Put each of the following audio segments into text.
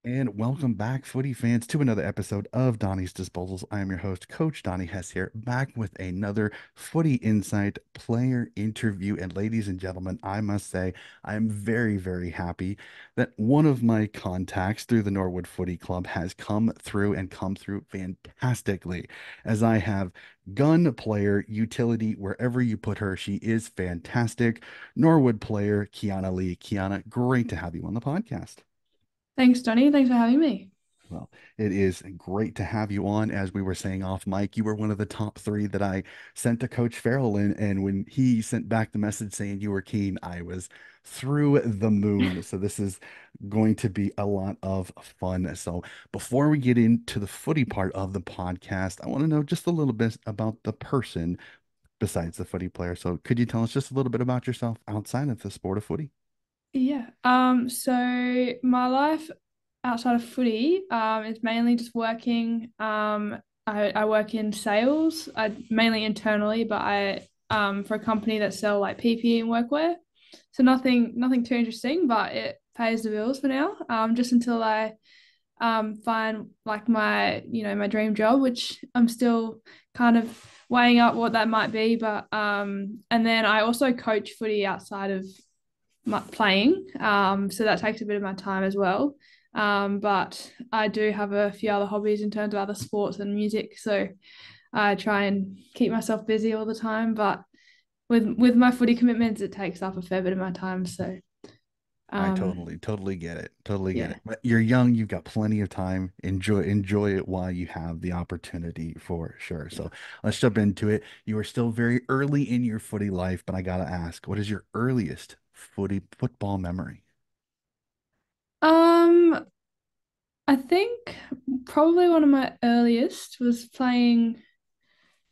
And welcome back, footy fans, to another episode of Donnie's Disposals. I am your host, Coach Donnie Hess here, back with another Footy Insight player interview. And ladies and gentlemen, I must say, I am very, very happy that one of my contacts through the Norwood Footy Club has come through fantastically, as I have gun player utility wherever you put her. She is fantastic. Norwood player Kiana Lee. Kiana, great to have you on the podcast. Thanks, Johnny. Thanks for having me. Well, it is great to have you on. As we were saying off mic, you were one of the top three that I sent to Coach Farrell. And when he sent back the message saying you were keen, I was through the moon. So this is going to be a lot of fun. So before we get into the footy part of the podcast, I want to know just a little bit about the person besides the footy player. So could you tell us just a little bit about yourself outside of the sport of footy? Yeah. So my life outside of footy, is mainly just working. I work in sales. I mainly internally, but I for a company that sell like PPE and workwear. So nothing too interesting, but it pays the bills for now. Just until I find like my dream job, which I'm still kind of weighing up what that might be. But and then I also coach footy outside of my playing. So that takes a bit of my time as well. But I do have a few other hobbies in terms of other sports and music. So I try and keep myself busy all the time. But with my footy commitments, it takes up a fair bit of my time. So I um, totally get it. Totally get yeah. it. But you're young, you've got plenty of time. Enjoy it while you have the opportunity for sure. So let's jump into it. You are still very early in your footy life, but I gotta ask, what is your earliest footy football memory? Um, I think probably one of my earliest was playing.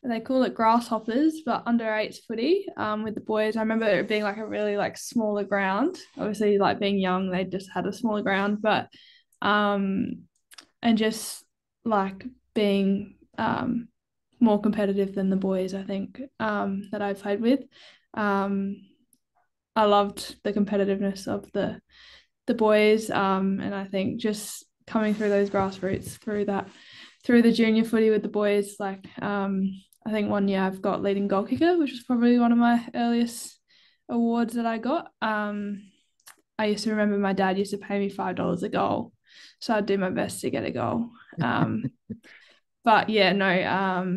They call it grasshoppers, but under eights footy with the boys. I remember it being like a really like smaller ground. Obviously, like being young, they just had a smaller ground, but um, and just like being more competitive than the boys. I think that I played with. Um, I loved the competitiveness of the boys, and I think just coming through those grassroots through the junior footy with the boys, like I think one year I've got leading goal kicker, which was probably one of my earliest awards that I got. I used to remember my dad used to pay me $5 a goal, so I'd do my best to get a goal. Um, but yeah, no,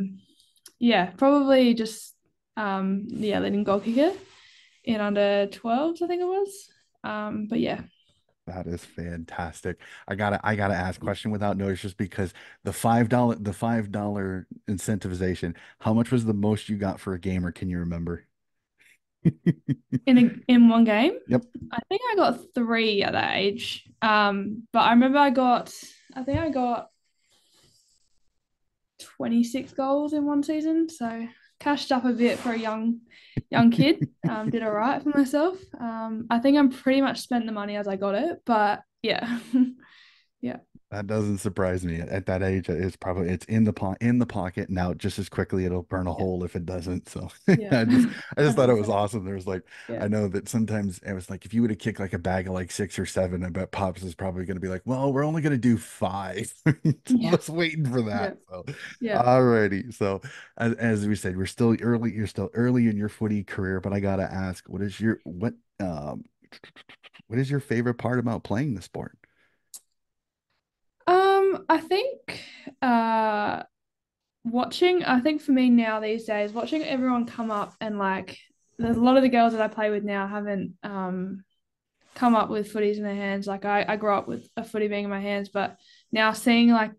yeah, probably just yeah, leading goal kicker in under 12s, I think it was. But yeah. That is fantastic. I gotta ask question without notice just because the $5 incentivization, how much was the most you got for a game, or can you remember? In one game. Yep. I think I got three at that age. But I remember I think I got 26 goals in one season. So cashed up a bit for a young kid. Did all right for myself. I think I'm pretty much spent the money as I got it, but yeah. Yeah. That doesn't surprise me. At that age, it's in the pocket now. Just as quickly, it'll burn a Yeah. hole if it doesn't. So Yeah. I just thought it was 100%. awesome. There's like Yeah. I know that sometimes it was like if you would have kicked like a bag of like six or seven, I bet Pops is probably going to be like, well, we're only going to do five. So I Yeah. was waiting for Yeah. that. So Yeah. alrighty. So as we said, we're still early. You're still early in your footy career, but I gotta ask, what is your favorite part about playing the sport? I think I think for me now these days, watching everyone come up and like there's a lot of the girls that I play with now haven't come up with footies in their hands. Like I grew up with a footy being in my hands, but now seeing like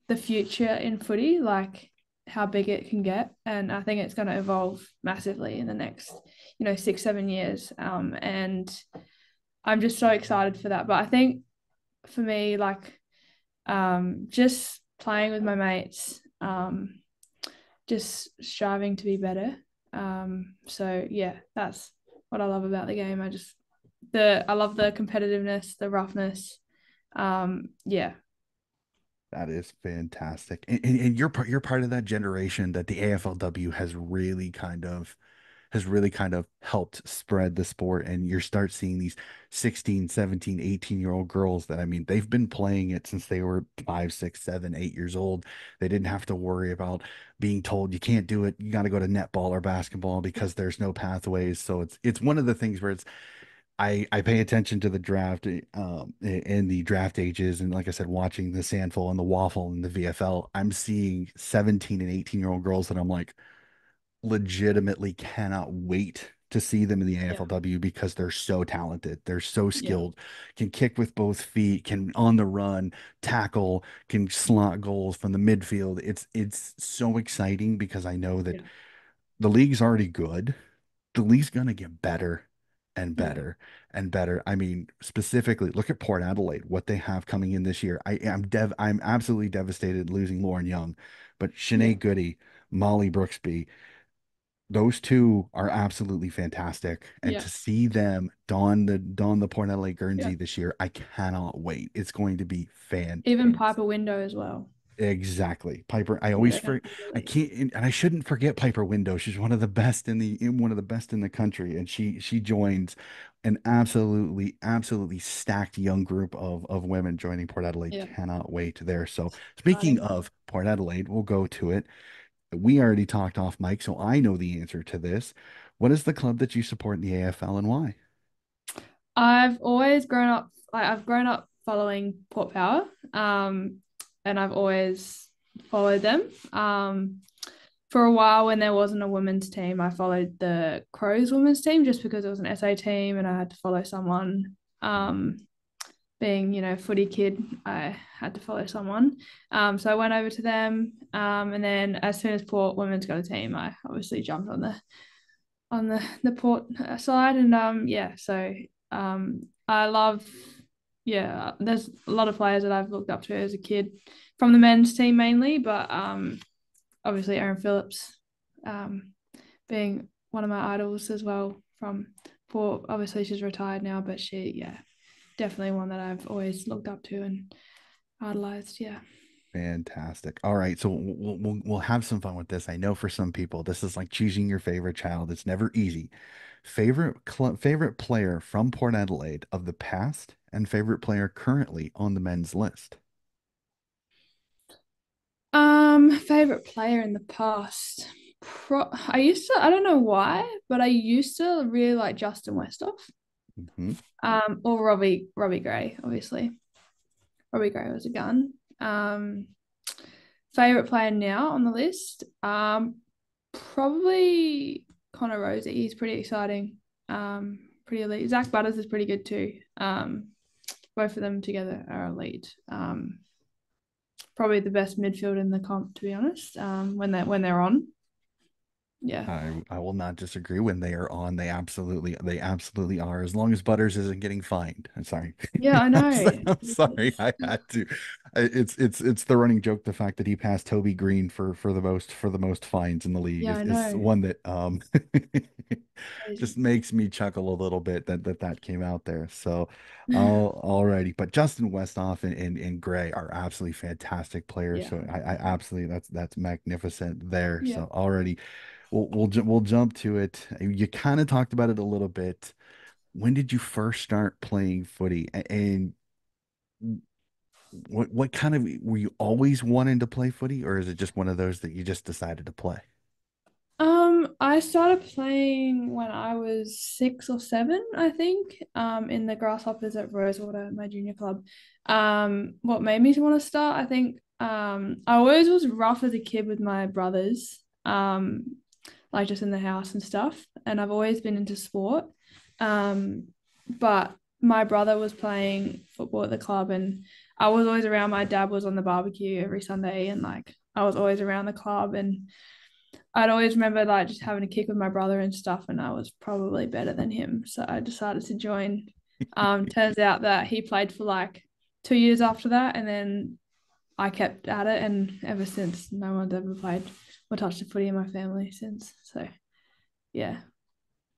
the future in footy, like how big it can get. And I think it's going to evolve massively in the next, 6, 7 years. And I'm just so excited for that. But I think for me, like just playing with my mates, just striving to be better. So yeah, that's what I love about the game. I love the competitiveness, the roughness. Yeah. That is fantastic. And you're part of that generation that the AFLW has really kind of has really kind of helped spread the sport. And you start seeing these 16, 17, 18-year-old girls that, I mean, they've been playing it since they were 5, 6, 7, 8 years old. They didn't have to worry about being told you can't do it. You got to go to netball or basketball because there's no pathways. So it's one of the things where it's I pay attention to the draft and the draft ages, and like I said, watching the SANFL and the Waffle and the VFL, I'm seeing 17 and 18-year-old girls that I'm like legitimately cannot wait to see them in the Yeah. AFLW because they're so talented, they're so Yeah. skilled, can kick with both feet, can on the run, tackle, can slot goals from the midfield. It's so exciting because I know that Yeah. the league's already good. The league's gonna get better and Yeah. better and better. I mean, specifically, look at Port Adelaide, what they have coming in this year. I'm absolutely devastated losing Lauren Young, but Yeah. Shanae Goody, Molly Brooksby, those two are absolutely fantastic. And Yeah. to see them don the Port Adelaide Yeah. Guernsey this year, I cannot wait. It's going to be Even fantastic. Piper Window as well. Exactly. Piper, I Yeah, always they're going for to be I elite. can't and I shouldn't forget Piper Window. She's one of the best one of the best in the country, and she joins an absolutely stacked young group of women joining Port Adelaide. Yeah. Cannot wait there. So speaking Exciting. of Port Adelaide, we'll go to it. We already talked off mic, so I know the answer to this. What is the club that you support in the AFL and why? I've always grown up, like, I've grown up following Port Power, and I've always followed them. For a while, when there wasn't a women's team, I followed the Crows women's team just because it was an SA team and I had to follow someone. Being, footy kid, I had to follow someone. So I went over to them. And then as soon as Port women's got a team, I obviously jumped on the Port side. And yeah, so I love, yeah, there's a lot of players that I've looked up to as a kid from the men's team mainly, but obviously Aaron Phillips being one of my idols as well from Port. Obviously she's retired now, but she, yeah, definitely one that I've always looked up to and idolized. Yeah. Fantastic. All right, so we'll have some fun with this. I know for some people this is like choosing your favorite child. It's never easy. Favorite player from Port Adelaide of the past and favorite player currently on the men's list. Favorite player in the past. I don't know why, but I used to really like Justin Westhoff. Hmm. Or Robbie Gray, obviously. Robbie Gray was a gun. Favorite player now on the list. Probably Connor Rosie. He's pretty exciting. Pretty elite. Zach Butters is pretty good too. Both of them together are elite. Probably the best midfield in the comp, to be honest. When they're on, yeah, I will not disagree when they are on. They absolutely are. As long as Butters isn't getting fined. I'm sorry. yeah, I know. I'm sorry. I had to. It's the running joke. The fact that he passed Toby Green for the most fines in the league Yeah, is I is know. one that just Crazy. makes me chuckle a little bit that came out there. So, alrighty. But Justin Westhoff and Gray are absolutely fantastic players. Yeah, So I absolutely that's magnificent there. yeah. So already we'll jump to it. You kind of talked about it a little bit. When did you first start playing footy? And what kind of were you always wanting to play footy, or is it just one of those that you just decided to play? I started playing when I was 6 or 7, I think, in the Grasshoppers at Rosewater, my junior club. What made me want to start, I think, I always was rough as a kid with my brothers, like just in the house and stuff, and I've always been into sport. But my brother was playing football at the club, and I was always around. My dad was on the barbecue every Sunday, and like I was always around the club, and I'd always remember like just having a kick with my brother and stuff, and I was probably better than him. So I decided to join. Turns out that he played for like 2 years after that, and then I kept at it, and ever since, no one's ever played or touched a footy in my family since. So yeah,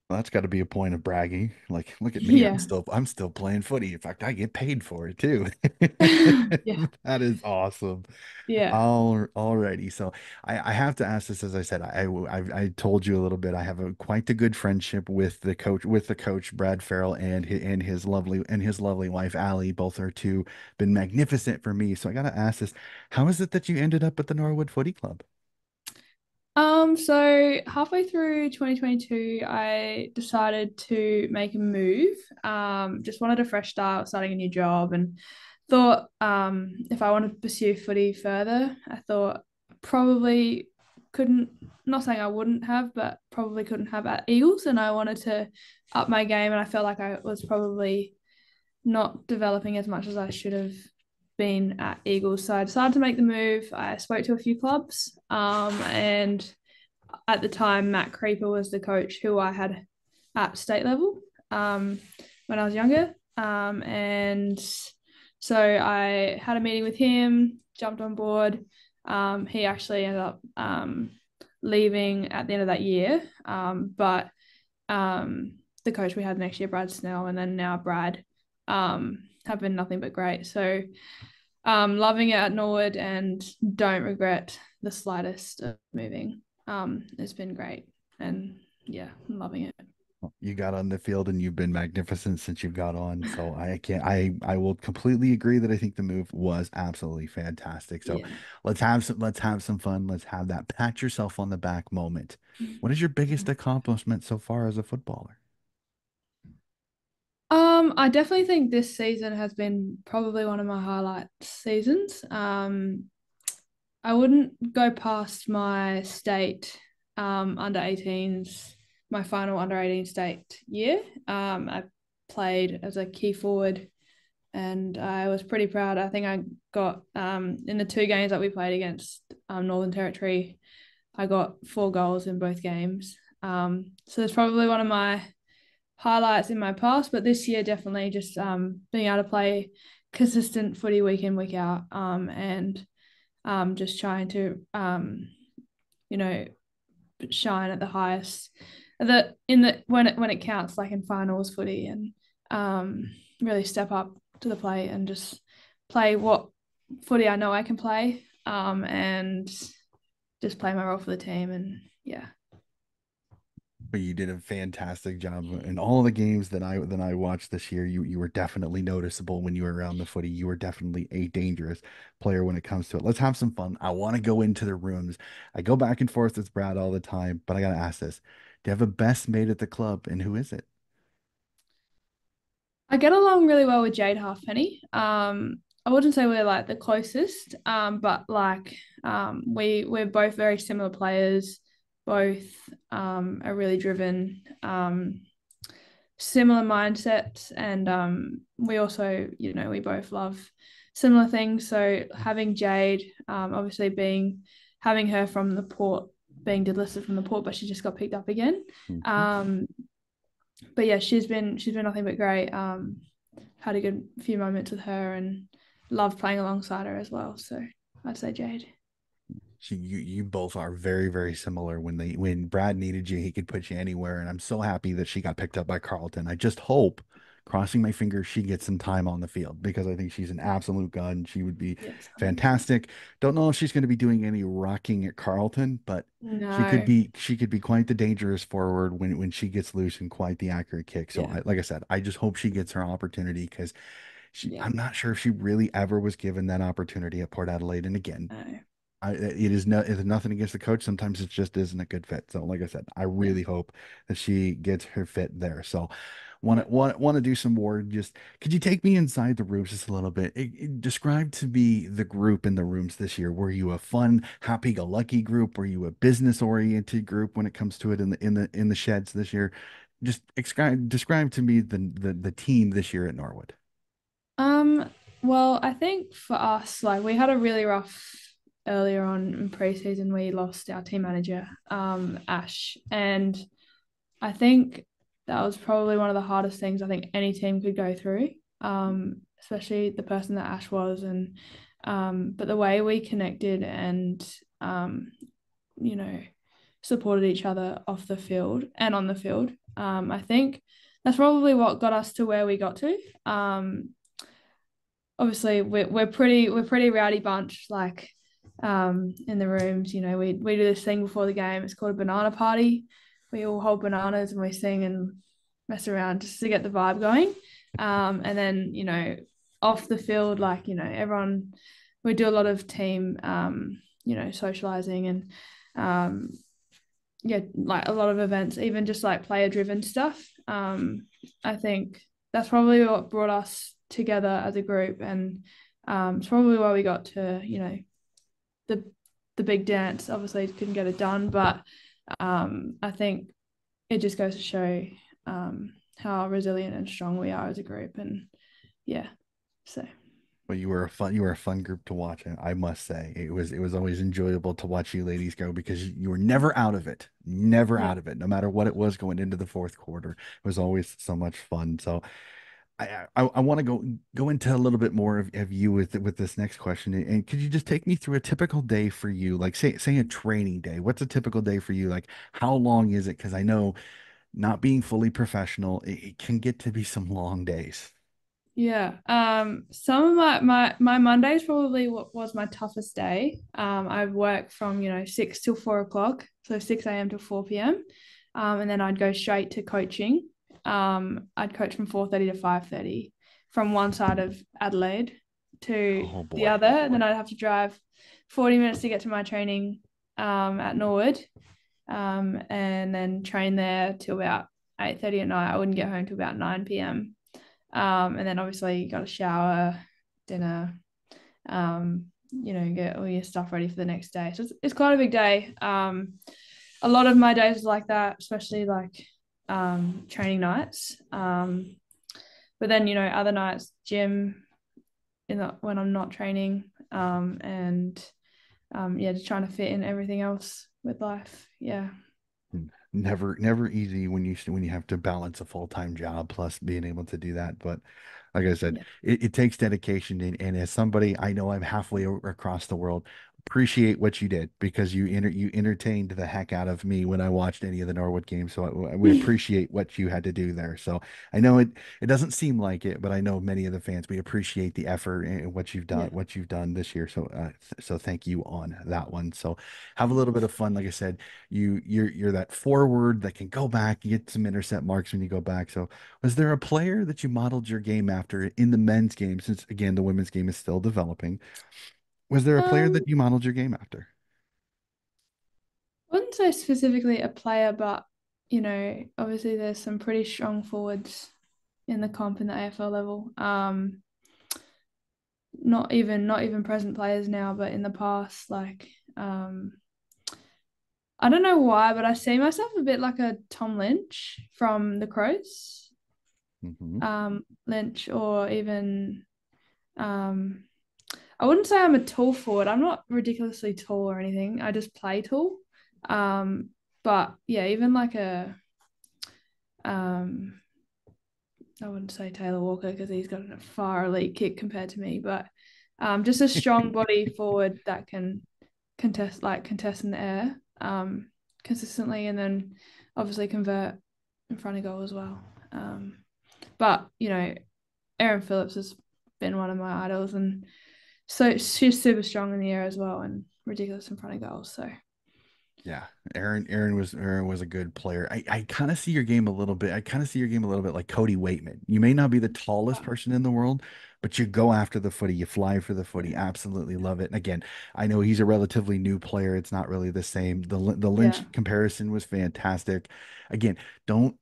Well, that's got to be a point of bragging. Like, look at me. Yeah. I'm still playing footy. In fact, I get paid for it too. Yeah. That is awesome. Yeah. Alrighty. So I have to ask this, as I said, I told you a little bit. I have a quite a good friendship with the coach Brad Farrell and his lovely wife Allie. Both are two been magnificent for me. So I gotta ask this: how is it that you ended up at the Norwood Footy Club? So halfway through 2022, I decided to make a move. Just wanted a fresh start, starting a new job, and thought if I wanted to pursue footy further, I thought probably couldn't, not saying I wouldn't have, but probably couldn't have at Eagles, and I wanted to up my game, and I felt like I was probably not developing as much as I should have been at Eagles. So I decided to make the move. I spoke to a few clubs, and at the time, Matt Creeper was the coach who I had at state level when I was younger. And so I had a meeting with him, jumped on board. He actually ended up leaving at the end of that year. But the coach we had next year, Brad Snell, and then now Brad, have been nothing but great. So loving it at Norwood and don't regret the slightest of moving. It's been great and yeah, I'm loving it. You got on the field and you've been magnificent since you got on. So I can't I will completely agree that I think the move was absolutely fantastic. So Yeah. let's have some fun. Let's have that pat yourself on the back moment. What is your biggest accomplishment so far as a footballer? I definitely think this season has been probably one of my highlight seasons. I wouldn't go past my state under 18s, my final under 18 state year. I played as a key forward and I was pretty proud. I think I got in the two games that we played against Northern Territory, I got 4 goals in both games. So it's probably one of my highlights in my past, but this year definitely just being able to play consistent footy week in week out, and just trying to you know shine at the highest that in the when it counts, like in finals footy, and really step up to the plate and just play what footy I know I can play, and just play my role for the team, and yeah. But you did a fantastic job in all the games that I watched this year. You were definitely noticeable when you were around the footy. You were definitely a dangerous player when it comes to it. Let's have some fun. I want to go into the rooms. I go back and forth with Brad all the time, but I gotta ask this: do you have a best mate at the club, and who is it? I get along really well with Jade Halfpenny. I wouldn't say we're like the closest, but like we're both very similar players, both are really driven, similar mindsets, and we also, we both love similar things. So having Jade, obviously being having her from the port, being delisted from the port, but she just got picked up again. Mhm. Um, but yeah, she's been nothing but great. Had a good few moments with her and loved playing alongside her as well. So I'd say Jade. You both are very, very similar. When Brad needed you, he could put you anywhere. And I'm so happy that she got picked up by Carlton. I just hope, crossing my fingers, she gets some time on the field because I think she's an absolute gun. She would be Yes, 100%. fantastic. Don't know if she's going to be doing any rocking at Carlton, but No. she could be quite the dangerous forward when she gets loose and quite the accurate kick. So Yeah. I, like I said, I just hope she gets her opportunity because Yeah. I'm not sure if she really ever was given that opportunity at Port Adelaide. And again, No. it is no, it's nothing against the coach. Sometimes it just isn't a good fit. So, like I said, I Yeah. really hope that she gets her fit there. So, Yeah. want to do some more. Just could you take me inside the rooms just a little bit? Describe to me the group in the rooms this year. Were you a fun, happy-go-lucky group? Were you a business-oriented group when it comes to it in the sheds this year? Just describe to me the team this year at Norwood. Um, well, I think for us, like we had a really rough earlier on in preseason. We lost our team manager, Ash, and I think that was probably one of the hardest things I think any team could go through, especially the person that Ash was. And but the way we connected and you know supported each other off the field and on the field, I think that's probably what got us to where we got to. Obviously we're pretty rowdy bunch, like in the rooms, we do this thing before the game. It's called a banana party. We all hold bananas and we sing and mess around just to get the vibe going. And then off the field, like everyone, we do a lot of team socializing and yeah, like a lot of events, even just like player driven stuff. I think that's probably what brought us together as a group, and it's probably why we got to the the big dance. Obviously, couldn't get it done, but I think it just goes to show how resilient and strong we are as a group, and yeah, so But you were a fun group to watch. I must say, it was always enjoyable to watch you ladies go because you were never out of it, never yeah, out of it, no matter what it was going into the fourth quarter. It was always so much fun. So I want to go into a little bit more of you with this next question. And could you just take me through a typical day for you? Like say a training day. What's a typical day for you? Like how long is it? Because I know not being fully professional, it can get to be some long days. yeah. Some of my Mondays probably what was my toughest day. I work from 6 till 4 o'clock, so 6 a.m. to 4 p.m. And then I'd go straight to coaching. I'd coach from 4:30 to 5:30 from one side of Adelaide to Oh the boy. other, and then I'd have to drive 40 minutes to get to my training at Norwood, and then train there till about 8:30 at night. I wouldn't get home till about 9 p.m. And then obviously you got to shower, dinner, get all your stuff ready for the next day. So it's quite a big day. A lot of my days are like that, especially like training nights. But then other nights gym when I'm not training, and yeah, just trying to fit in everything else with life. Yeah, Never easy when you have to balance a full-time job plus being able to do that. But like I said, yeah, it takes dedication and as somebody I know I'm halfway across the world, appreciate what you did because you entertained the heck out of me when I watched any of the Norwood games. So we appreciate what you had to do there. So I know it doesn't seem like it, but I know many of the fans we appreciate the effort and yeah, what you've done this year. So so thank you on that one. So have a little bit of fun. Like I said, you're that forward that can go back, you get some intercept marks when you go back. So was there a player that you modeled your game after in the men's game, since again the women's game is still developing? Was there a player um, that you modeled your game after? I wouldn't say specifically a player, but obviously there's some pretty strong forwards in the comp in the AFL level. Not even present players now, but in the past, like I don't know why, but I see myself a bit like a Tom Lynch from the Crows. Hmm. Lynch, or even um I wouldn't say I'm a tall forward. I'm not ridiculously tall or anything. I just play tall. Um, but yeah, even like a um I wouldn't say Taylor Walker because he's got a far elite kick compared to me, but just a strong body forward that can contest in the air consistently, and then obviously convert in front of goal as well. But Erin Phillips has been one of my idols, and so she's super strong in the air as well and ridiculous in front of goals. So Yeah, Aaron was a good player. I kind of see your game a little bit. I kind of see your game a little bit like Cody Waitman. You may not be the tallest person in the world, but you go after the footy, you fly for the footy. Absolutely love it. And again, I know he's a relatively new player. It's not really the same. The yeah, Lynch comparison was fantastic. Again, don't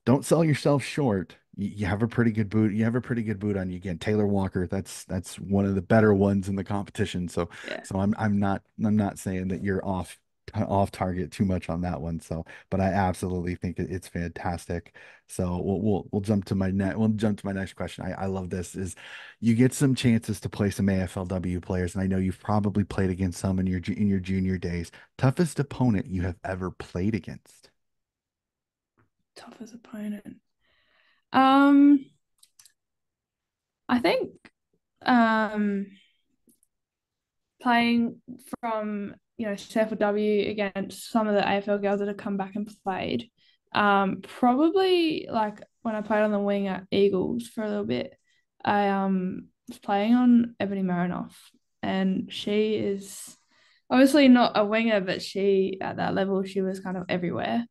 don't sell yourself short. You have a pretty good boot. You have a pretty good boot on you. Again, Taylor Walker, that's one of the better ones in the competition. So yeah, so I'm not saying that you're off target too much on that one. So, but I absolutely think it's fantastic. So we'll jump to my next question. I love this is you get some chances to play some AFLW players, and I know you've probably played against some in your junior days. Toughest opponent you have ever played against? toughest opponent. Um, I think um playing from SANFL against some of the AFL girls that have come back and played. Probably like when I played on the wing at Eagles for a little bit, I was playing on Ebony Marinoff, and she is obviously not a winger, but she at that level she was kind of everywhere.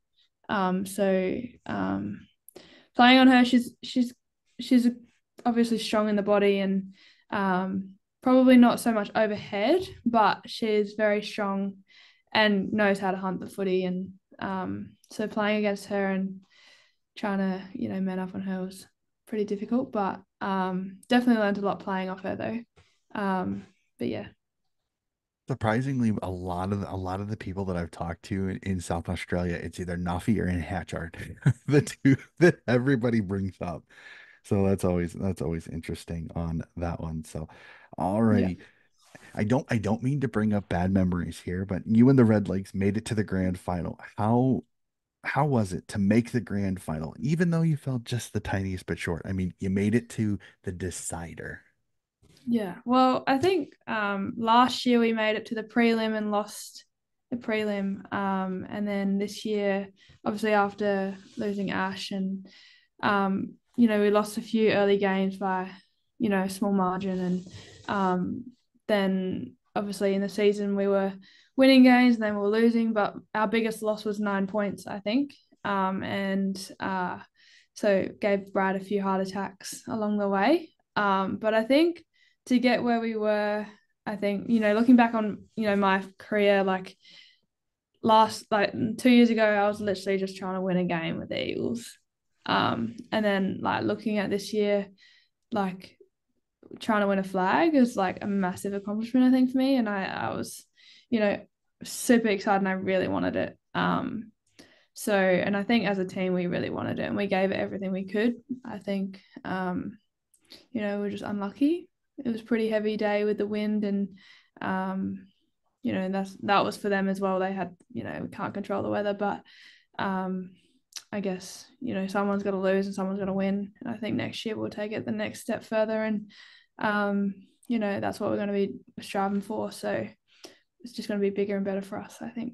So playing on her, she's obviously strong in the body and probably not so much overhead, but she's very strong and knows how to hunt the footy. And so playing against her and trying to man up on her was pretty difficult, but definitely learned a lot playing off her though. But yeah, Surprisingly, a lot of the people that I've talked to in South Australia, it's either Nuffy or in Hatchard, the two that everybody brings up. So that's always interesting on that one. So, yeah, alrighty. I don't mean to bring up bad memories here, but you and the Red Legs made it to the grand final. How was it to make the grand final, even though you fell just the tiniest bit short? I mean, you made it to the decider. yeah. Well, I think last year we made it to the prelim and lost the prelim. And then this year, obviously after losing Ash and we lost a few early games by, a small margin. And then obviously in the season we were winning games and then we were losing, but our biggest loss was 9 points, I think. And so gave Brad a few heart attacks along the way. But I think to get where we were, I think, looking back on, my career, like 2 years ago, I was literally just trying to win a game with the Eagles. And then like looking at this year, like trying to win a flag is like a massive accomplishment, I think, for me. And I was, you know, super excited and I really wanted it. So, and I think as a team, we really wanted it and we gave it everything we could. I think, we were just unlucky. It was a pretty heavy day with the wind and, that was for them as well. They had, we can't control the weather, but um, I guess, someone's got to lose and someone's got to win. And I think next year we'll take it the next step further. And, that's what we're going to be striving for. So it's just going to be bigger and better for us, I think.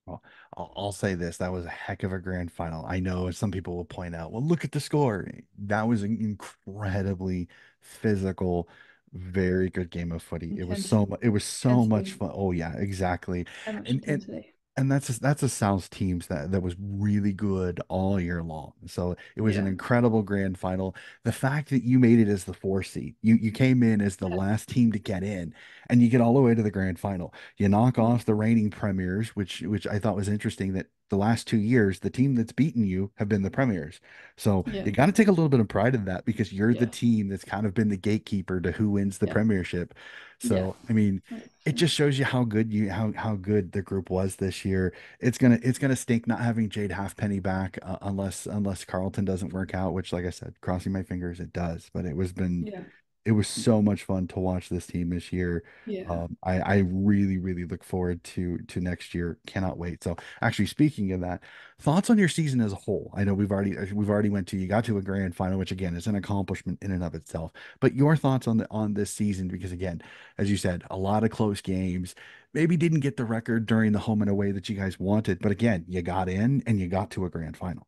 Well, I'll say this, that was a heck of a grand final. I know some people will point out, well, look at the score. That was an incredibly physical, very good game of footy. Intensity. It was so much Intensity. fun. Oh yeah, exactly. So much And and intensity. and that's a South teams that was really good all year long. So it was an Yeah. incredible grand final. The fact that you made it as the 4 seed, you came in as the Yeah. last team to get in, and you get all the way to the grand final. You knock Yeah. off the reigning premiers, which I thought was interesting that the last 2 years, the team that's beaten you have been the premiers. So Yeah. you got to take a little bit of pride in that because you're the Yeah. team that's kind of been the gatekeeper to who wins the Yeah. premiership. Yeah. So I mean, it 100%. just shows you how good the group was this year. It's gonna stink not having Jade Halfpenny back unless Carlton doesn't work out, which like I said, crossing my fingers it does. But Yeah. it was so much fun to watch this team this year. Yeah. I really, really look forward to next year. Cannot wait. So actually, speaking of that, thoughts on your season as a whole. I know we've already went to you got to a grand final, which again is an accomplishment in and of itself. But your thoughts on this season, because again, as you said, a lot of close games. Maybe didn't get the record during the home and away that you guys wanted, but again, you got in and you got to a grand final.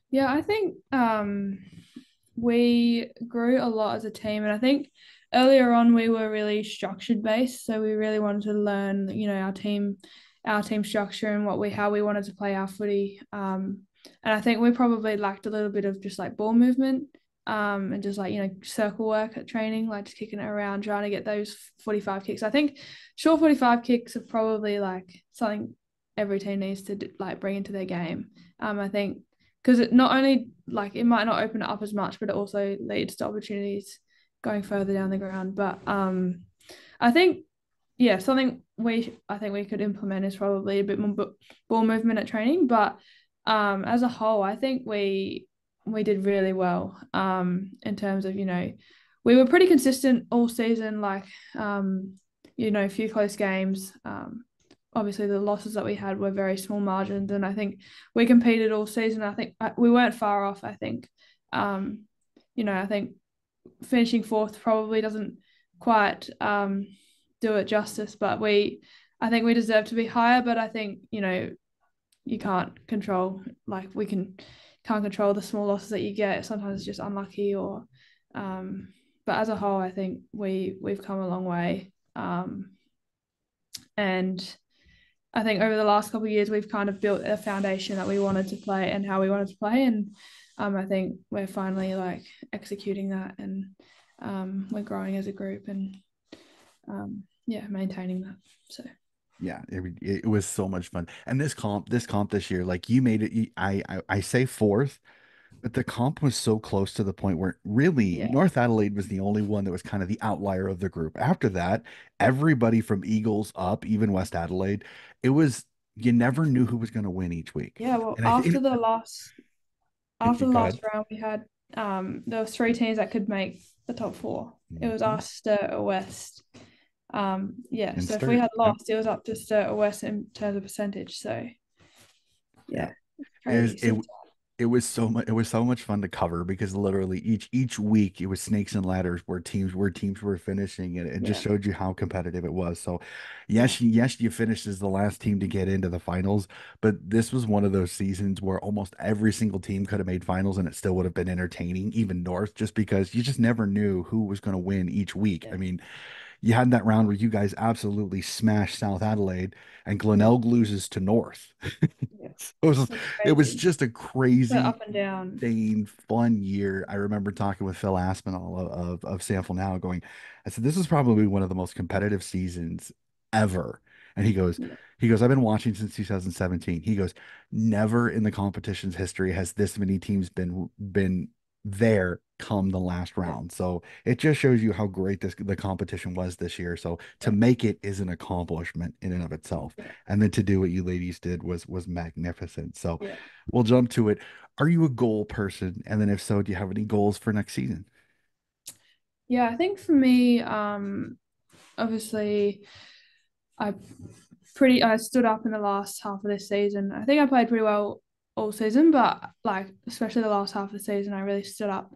Yeah, I think we grew a lot as a team, and I think earlier on we were really structured based, so we really wanted to learn, our team structure and how we wanted to play our footy. And I think we probably lacked a little bit of just like ball movement, and just like circle work at training, like just kicking it around, trying to get those 45 kicks. I think short 45 kicks are probably like something every team needs to like bring into their game. I think because it not only like it might not open it up as much, but it also leads to opportunities going further down the ground. But I think something I think we could implement is probably a bit more ball movement at training. But as a whole, I think we did really well in terms of we were pretty consistent all season. Like a few close games. Obviously the losses that we had were very small margins, and I think we competed all season. I think we weren't far off. I think, I think finishing fourth probably doesn't quite do it justice, but I think we deserve to be higher. But I think you can't control. Like we can't control the small losses that you get. Sometimes it's just unlucky or but as a whole, I think we've come a long way. And I think over the last couple of years, we've kind of built a foundation that we wanted to play and how we wanted to play. And I think we're finally like executing that and we're growing as a group and yeah, maintaining that. So, Yeah, it was so much fun. And this comp this year, like you made it. I say fourth, but the comp was so close to the point where really yeah. North Adelaide was the only one that was kind of the outlier of the group. After that, everybody from Eagles up, even West Adelaide, it was you never knew who was going to win each week. Yeah. Well, And I think after the go last ahead. round, we had there was three teams that could make the top four. It was Mhm. us, Sturt, or West. Yeah. And So if we start. had lost, it was up to Sturt or West in terms of percentage. So Yeah. yeah, It was crazy. it So it was so much fun to cover because literally each week it was snakes and ladders where teams were finishing and it just yeah, showed you how competitive it was. So yeah, yes, you finished as the last team to get into the finals, but this was one of those seasons where almost every single team could have made finals and it still would have been entertaining, even North, just because you just never knew who was going to win each week. yeah, I mean, you had that round where you guys absolutely smashed South Adelaide and yeah, Glenelg loses to North. yeah. So That's it was crazy. just a So crazy, up and down. insane, fun year. I remember talking with Phil Aspinall of SANFL now going, I said, this is probably one of the most competitive seasons ever. And Yeah, he goes, I've been watching since 2017. He goes, never in the competition's history has this many teams been there come the last yeah, round. So it just shows you how great the competition was this year. So to yeah, make it is an accomplishment in and of itself. yeah, And then to do what you ladies did was magnificent. So yeah. we'll jump to it. Are you a goal person? And then if so, do you have any goals for next season? Yeah, I think for me, obviously I I stood up in the last half of this season. I think I played pretty well all season, but like especially the last half of the season, I really stood up.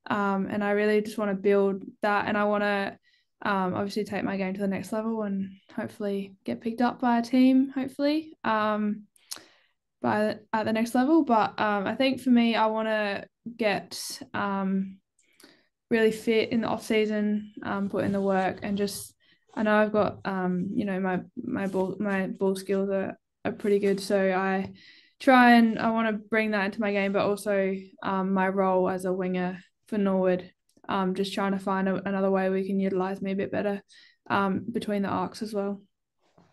And I really just want to build that, and I want to obviously take my game to the next level and hopefully get picked up by a team. Hopefully, by at the next level. But I think for me, I want to get really fit in the off season, put in the work, and just I know I've got my ball skills are pretty good, so I try and I want to bring that into my game, but also my role as a winger for Norwood. Just trying to find another way we can utilize me a bit better between the arcs as well.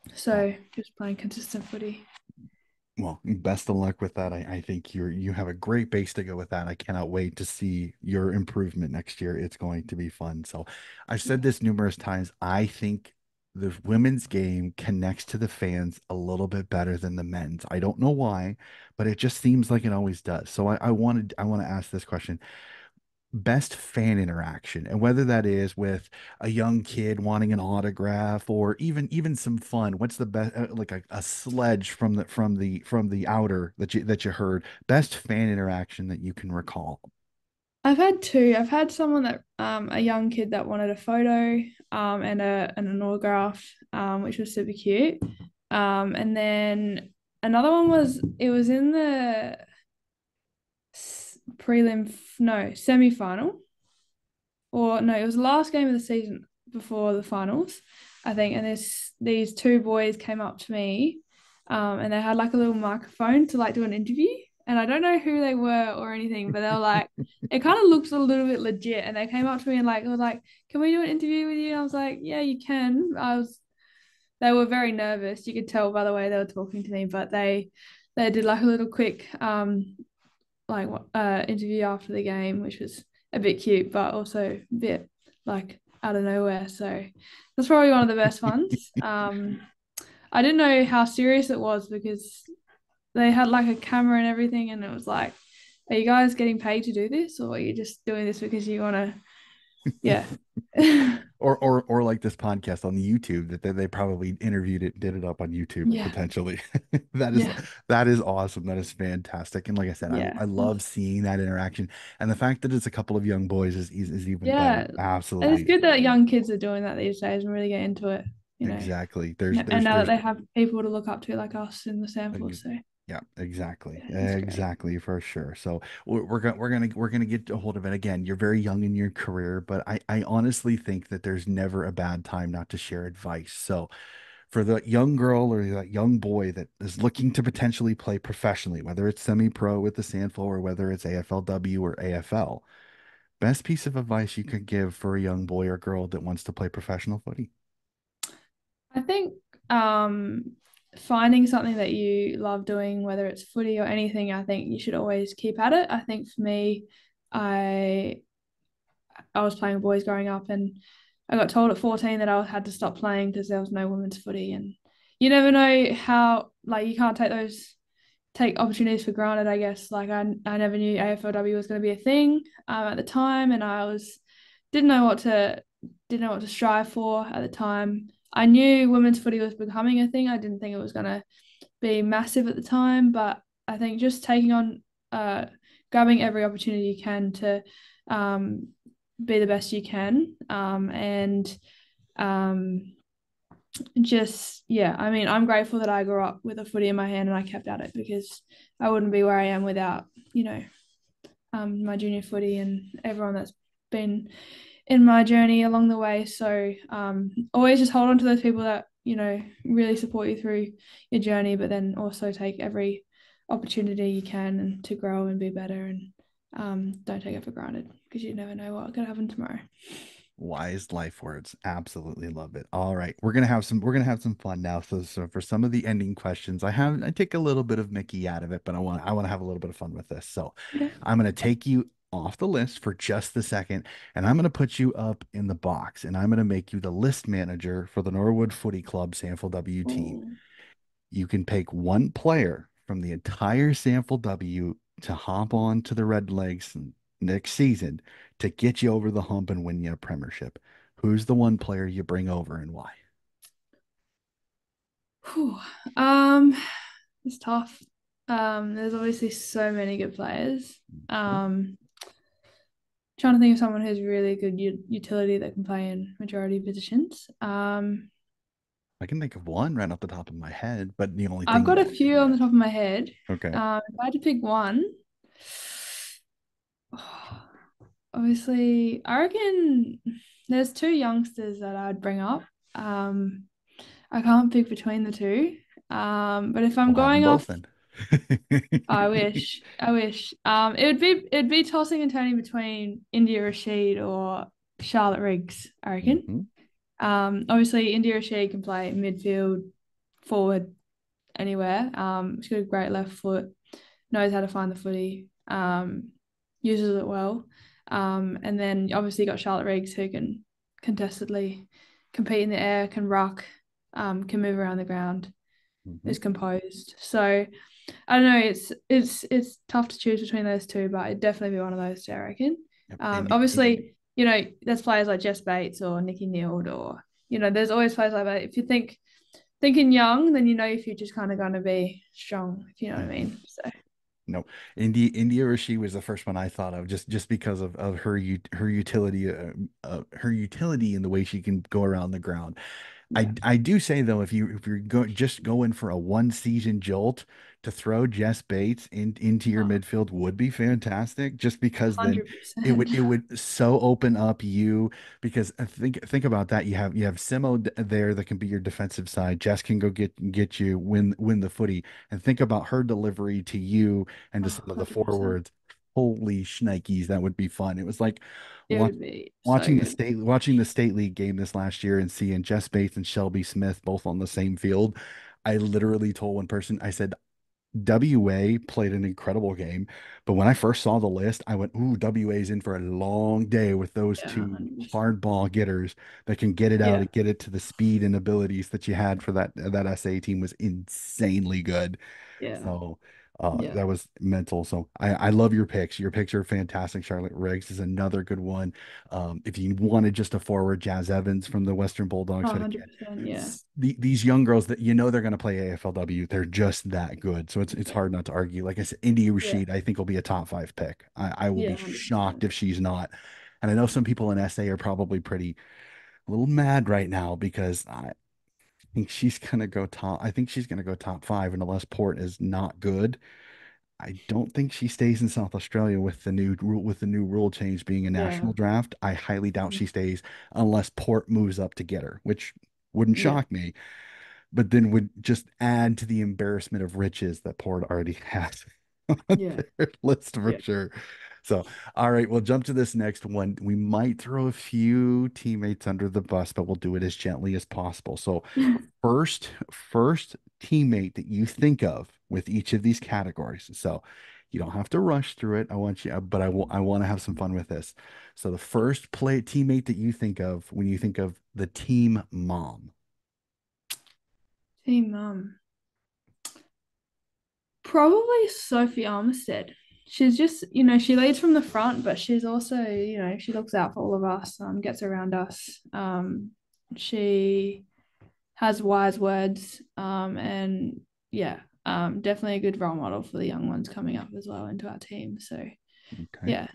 Well, So just playing consistent footy. well, best of luck with that. I think you have a great base to go with that. I cannot wait to see your improvement next year. It's going to be fun. So I've said this numerous times. I think the women's game connects to the fans a little bit better than the men's. I don't know why, but it just seems like it always does. So I want to ask this question. Best fan interaction, and whether that is with a young kid wanting an autograph or even some fun. What's the best, like a sledge from the outer that you heard? Best fan interaction that you can recall. I've had two. I've had someone that a young kid that wanted a photo and an autograph which was super cute. And then another one was it was in the prelim no semi-final or no it was the last game of the season before the finals I think, and these two boys came up to me and they had like a little microphone to like do an interview, and I don't know who they were or anything, but they were like it kind of looks a little bit legit, and they came up to me and like it was like, can we do an interview with you? And I was like, yeah, you can. They were very nervous, you could tell by the way they were talking to me, but they did like a little quick like interview after the game, which was a bit cute, but also a bit like out of nowhere. So that's probably one of the best ones. I didn't know how serious it was because they had like a camera and everything, and it was like, are you guys getting paid to do this, or are you just doing this because you want to? Yeah. Or like this podcast on the YouTube that they probably interviewed it, did it up on YouTube Yeah. potentially. That is Yeah. that is awesome. That is fantastic. And like I said, Yeah. I love seeing that interaction. And the fact that it's a couple of young boys is even better. Yeah. And it's Absolutely. good that young kids are doing that these days and really get into it, you know. Exactly. There's And there's now that there's they have people to look up to like us in the SANFL, so Yeah, exactly. It's great. Exactly, for sure. So we're gonna get a hold of it again. You're very young in your career, but I honestly think that there's never a bad time not to share advice. So for the young girl or that young boy that is looking to potentially play professionally, whether it's semi-pro with the SANFL or whether it's AFLW or AFL, best piece of advice you could give for a young boy or girl that wants to play professional footy? I think finding something that you love doing, whether it's footy or anything, I think you should always keep at it. I think for me, I I was playing boys growing up, and I got told at 14 that I had to stop playing because there was no women's footy, and you never know how like you can't take opportunities for granted, I guess. Like I never knew AFLW was going to be a thing at the time, and I was didn't know what to didn't know what to strive for at the time. I knew women's footy was becoming a thing. I didn't think it was going to be massive at the time, but I think just taking on grabbing every opportunity you can to um, be the best you can, and um, just yeah, I mean, I'm grateful that I grew up with a footy in my hand and I kept at it because I wouldn't be where I am without my junior footy and everyone that's been in my journey along the way. So always just hold on to those people that really support you through your journey, but then also take every opportunity you can and to grow and be better, and don't take it for granted because you never know what could happen tomorrow. Wise life words. Absolutely love it. All right. We're gonna have some fun now. So for some of the ending questions, I take a little bit of Mickey out of it, but I want to have a little bit of fun with this. So Yeah. I'm gonna take you off the list for just a second, and I'm gonna put you up in the box, and I'm gonna make you the list manager for the Norwood Footy Club Sample W team. Oh. You can pick one player from the entire Sample W to hop on to the Red Legs next season to get you over the hump and win you a premiership. Who's the one player you bring over and why? Whew. Um, it's tough. There's obviously so many good players. Mhm. Trying to think of someone who's really good utility that can play in majority positions. I can think of one right off the top of my head, but the only I've thing got you a few on the top of my head. okay. If I had to pick one, obviously, I reckon there's two youngsters that I'd bring up. Um, I can't pick between the two. But if I'm We'll have them going both off, then. I wish, I wish. It'd be tossing and turning between India Rashid or Charlotte Riggs, I reckon. Mhm. Obviously India Rashid can play midfield, forward, anywhere. She's got a great left foot, knows how to find the footy, uses it well. And then obviously you got Charlotte Riggs who can contestedly compete in the air, can ruck, can move around the ground, Mhm. is composed. So I don't know. It's tough to choose between those two, but it'd definitely be one of those two, I reckon. Yep. And Obviously, there's players like Jess Bates or Nikki Neild, or there's always players like that. If you thinking young, then your future's kind of going to be strong, if you know what I mhm. mean. So No, India Rishi was the first one I thought of, just because of her utility, her utility in the way she can go around the ground. yeah, I do say though, if you're just going for a one season jolt, to throw Jess Bates into your oh, midfield would be fantastic, just because then it 100%. would so open up you, because think about that. You have Simo there that can be your defensive side. Jess can go get you win the footy, and think about her delivery to you and to Oh, some of the 100%. forwards. Holy shnikes, that would be fun. It was like It watch, would be so watching the good. state league game this last year and seeing Jess Bates and Shelby Smith both on the same field. I literally told one person, I said, WA played an incredible game, but when I first saw the list, I went, "Ooh, WA is in for a long day with those Yeah, two 100%. hard ball getters that can get it out Yeah, and get it to the speed and abilities that you had for that SA team was insanely good." yeah, So yeah. that was mental. So I love your picks. Your picks are fantastic. Charlotte Riggs is another good one. If you wanted just a forward, Jazz Evans from the Western Bulldogs. Oh, But again, 100%. Yeah, these young girls that they're going to play AFLW, they're just that good. So it's yeah, hard not to argue. Like I said, India yeah, Rashid, I think will be a top five pick. I will yeah, be shocked 100%. if she's not. And I know some people in SA are probably pretty a little mad right now because think she's gonna go top. I think she's gonna go top five, and unless Port is not good, I don't think she stays in South Australia with the new rule change being a Yeah. national draft. I highly doubt she stays unless Port moves up to get her, which wouldn't Yeah. shock me, but then would just add to the embarrassment of riches that Port already has on Yeah. their list for Yeah. sure. So, all right, we'll jump to this next one. We might throw a few teammates under the bus, but we'll do it as gently as possible. So, first teammate that you think of with each of these categories. So, you don't have to rush through it. I want you, but I want to have some fun with this. So, the first play teammate that you think of when you think of the team mom. Team mum. Probably Sophie Armistead. She's just, she leads from the front, but she's also, she looks out for all of us, gets around us. She has wise words, and yeah, definitely a good role model for the young ones coming up as well into our team. So Okay. yeah,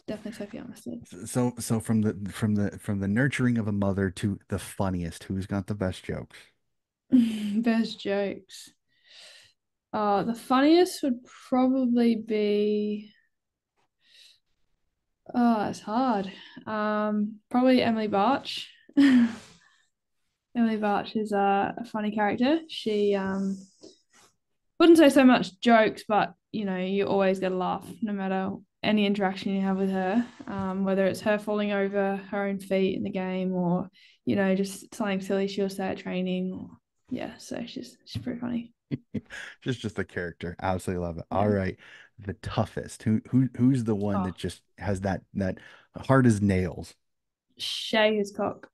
definitely Sophie Armistead. So from the nurturing of a mother to the funniest, who's got the best jokes? Best jokes. The funniest would probably be, oh, it's hard. Probably Emily Barch. Emily Barch is a funny character. She wouldn't say so much jokes, but you always get a laugh no matter any interaction you have with her. Whether it's her falling over her own feet in the game or just something silly she'll say at training. Or, yeah, so she's pretty funny. Just a character. Absolutely love it. All Yeah. right. The toughest. Who's the one Oh, that just has that hard as nails? Shay Hiscock.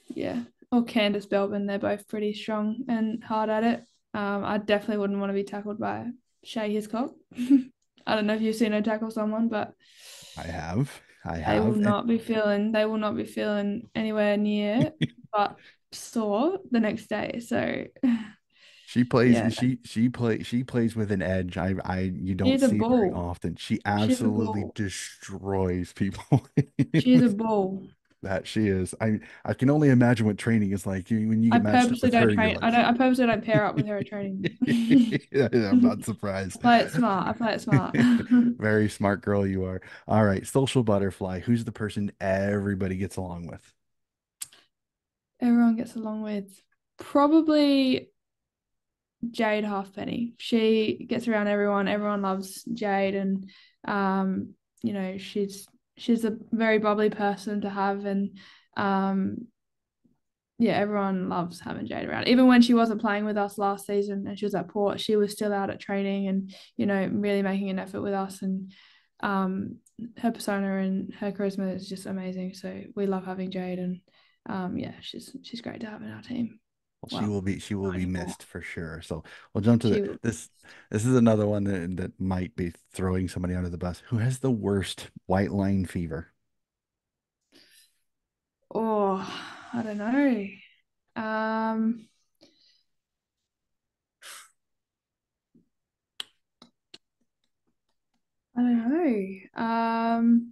Yeah. Or Candice Belbin. They're both pretty strong and hard at it. I definitely wouldn't want to be tackled by Shay Hiscock. I don't know if you've seen her tackle someone, but I have. I they will have. And not be feeling anywhere near but sore the next day. So yeah, she plays with an edge. I you don't she's a see very bull. often. She She's a absolutely bull. destroys people. She's a bull. That she is. I can only imagine what training is like. When you get matched up with her, you're like, I purposely don't pair up with her at training. I'm not surprised. I play it smart. Very smart girl you are. All right, social butterfly. Who's the person everybody gets along with? Everyone gets along with probably Jade Halfpenny. She gets around everyone. Everyone loves Jade, and she's a very bubbly person to have, and um, yeah, everyone loves having Jade around. Even when she wasn't playing with us last season and she was at Port, she was still out at training and really making an effort with us. And um, her persona and her charisma is just amazing. So we love having Jade, and yeah, she's great to have in our team. Well, Well, she will not be anymore. missed for sure. So we'll jump to She will. this is another one that might be throwing somebody under the bus. Who has the worst white line fever? Oh, I don't know. Um, I don't know.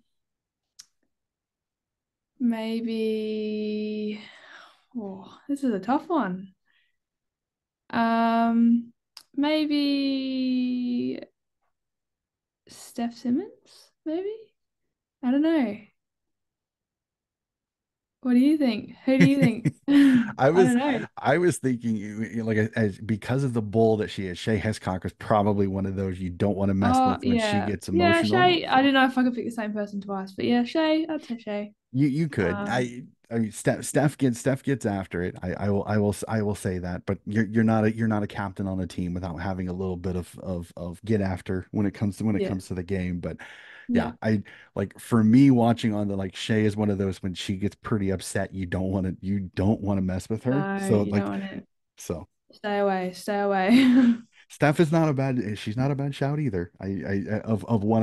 Maybe. Oh, this is a tough one. Um, maybe Steph Simmons. Maybe I don't know. What do you think? Who do you think? I I was don't know. I was thinking like as because of the bull that she is, Shay Hescock is probably one of those you don't want to mess Oh with when she yeah, gets yeah. emotional. Shay. I don't know if I could pick the same person twice, but yeah, Shay. I'd say Shay. You could. Um, I mean Steph gets after it. I will say that, but you're not a captain on a team without having a little bit of get after when it yeah, comes to the game. But yeah, yeah. I like for me watching on the like Shay is one of those when she gets pretty upset, you don't want to mess with her. No, So you like don't want to. so Stay away. Stay away. Steph is not a bad. She's not a bad shout either. Of what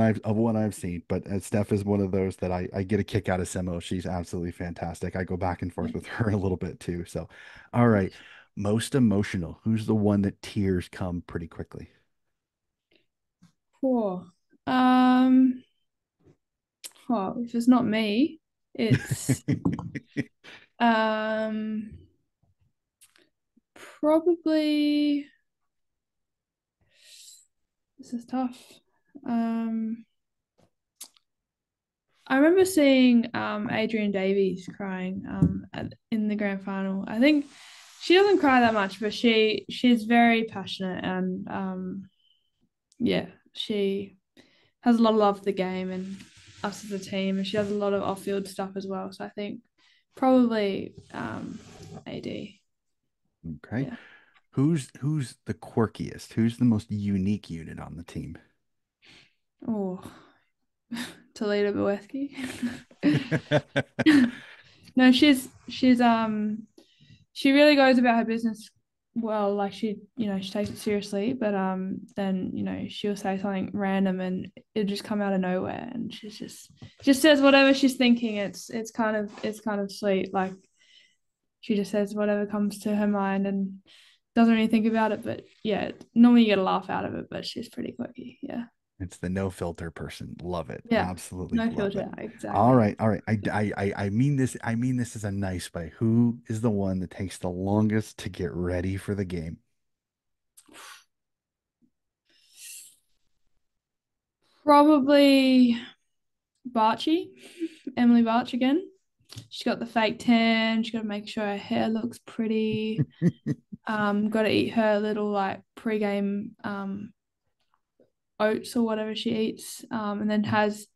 I've seen, but Steph is one of those that I get a kick out of Simo. She's absolutely fantastic. I go back and forth with her a little bit too. So, all right, most emotional. Who's the one that tears come pretty quickly? Cool. Um, well, if it's not me, it's um Probably this is tough. Um, I remember seeing Adrian Davies crying in the grand final. I think she doesn't cry that much, but she's very passionate and yeah, she has a lot of love for the game and us as a team, and she does a lot of off-field stuff as well. So I think probably AD. Okay. Yeah. Who's the quirkiest? Who's the most unique unit on the team? Oh, Toledo Boweski. No, she really goes about her business well, like she takes it seriously, but then she'll say something random and it'll just come out of nowhere, and she's just says whatever she's thinking. It's kind of sweet. Like she just says whatever comes to her mind and doesn't really think about it. But yeah, normally you get a laugh out of it, but she's pretty quirky. Yeah. It's the no filter person. Love it. Yeah. Absolutely No love filter. it. All Exactly. right, all right. I mean this. I mean this is a nice way. Who is the one that takes the longest to get ready for the game? Probably Barchi, Emily Barch again. She's got the fake tan. She's got to make sure her hair looks pretty. Got to eat her little like pre-game oats or whatever she eats. And then has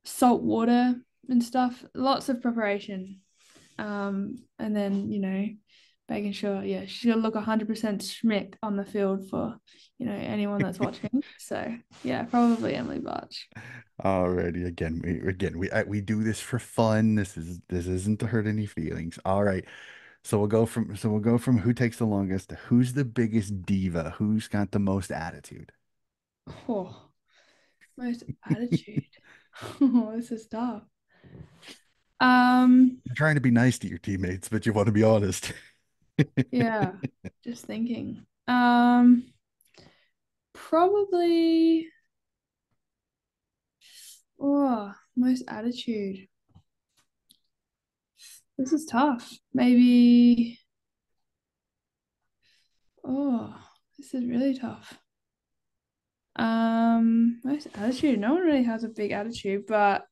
salt water and stuff. Lots of preparation. And then making sure, yeah, she's got to look 100% schmick on the field for anyone that's watching. So yeah, probably Emily Barch. Alrighty, we do this for fun. This isn't to hurt any feelings. All right. So we'll go from who takes the longest to who's the biggest diva, who's got the most attitude. Oh, most attitude. Oh, this is tough. Um, You're trying to be nice to your teammates, but you want to be honest. yeah, just thinking. Probably most attitude. This is tough. Maybe oh, this is really tough. Most attitude. No one really has a big attitude, but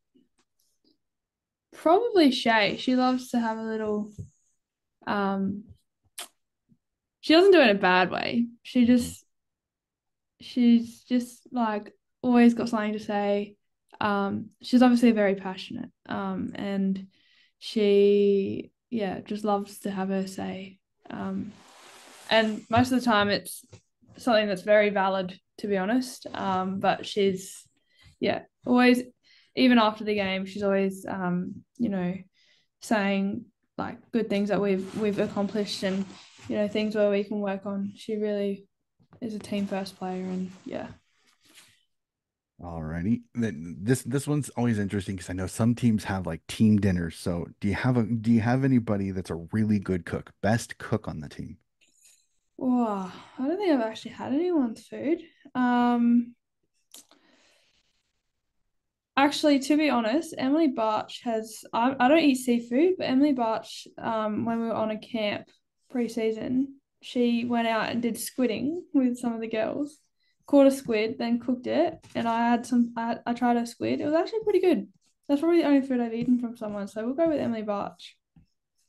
probably Shay. She loves to have a little um she doesn't do it in a bad way. Mhm. She's just like always got something to say. She's obviously very passionate. And she, yeah, just loves to have her say. Um, and most of the time, it's something that's very valid, to be honest. But she's, yeah, always, even after the game, she's always, saying like good things that we've accomplished and things where we can work on. She really is a team first player, and yeah. Alrighty. This one's always interesting because I know some teams have like team dinners. So do you have anybody that's a really good cook, best cook on the team? Oh, I don't think I've actually had anyone's food. Um, Actually, to be honest, Emily Barch has. I don't eat seafood, but Emily Barch, when we were on a camp pre-season, she went out and did squidding with some of the girls. Caught a squid, then cooked it, and I had some. I tried a squid. It was actually pretty good. That's probably the only food I've eaten from someone, so we'll go with Emily Barch.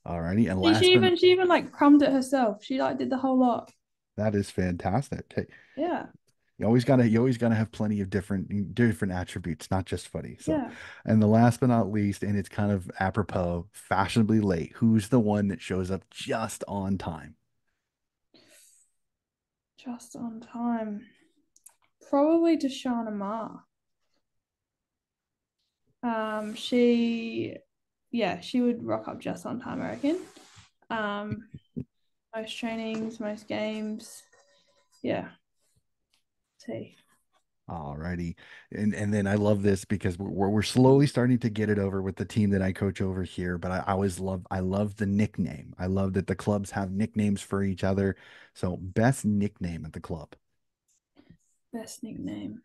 Alrighty. And She, last she but even she even like crumbed it herself. She like did the whole lot. that is fantastic. Hey, Yeah, you always gotta have plenty of different attributes, not just footy. So, yeah. and the last but not least, and it's kind of apropos, fashionably late. Who's the one that shows up just on time? Just on time. Probably to Shana Ma. She, yeah, she would rock up just on time, I reckon. Um, Most trainings, most games. Yeah, see. Alrighty. And then I love this because we're slowly starting to get it over with the team that I coach over here. But I love the nickname. I love that the clubs have nicknames for each other. So best nickname at the club. Best nickname.